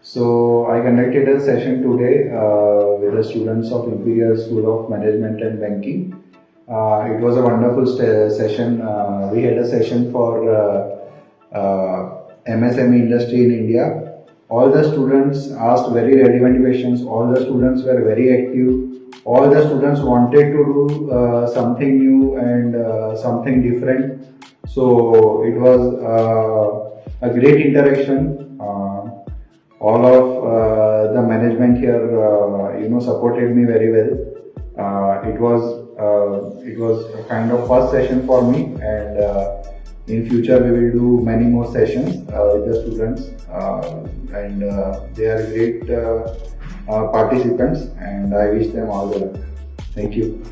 So I conducted a session today with the students of Imperial School of Management and Banking. It was a wonderful session. We had a session for MSME industry in India. All the students asked very relevant questions. All the students were very active. All the students wanted to do something new and something different. So it was a great interaction. All of the management here, supported me very well. It was a kind of first session for me, and in future we will do many more sessions with the students, and they are great participants, and I wish them all the luck. Thank you.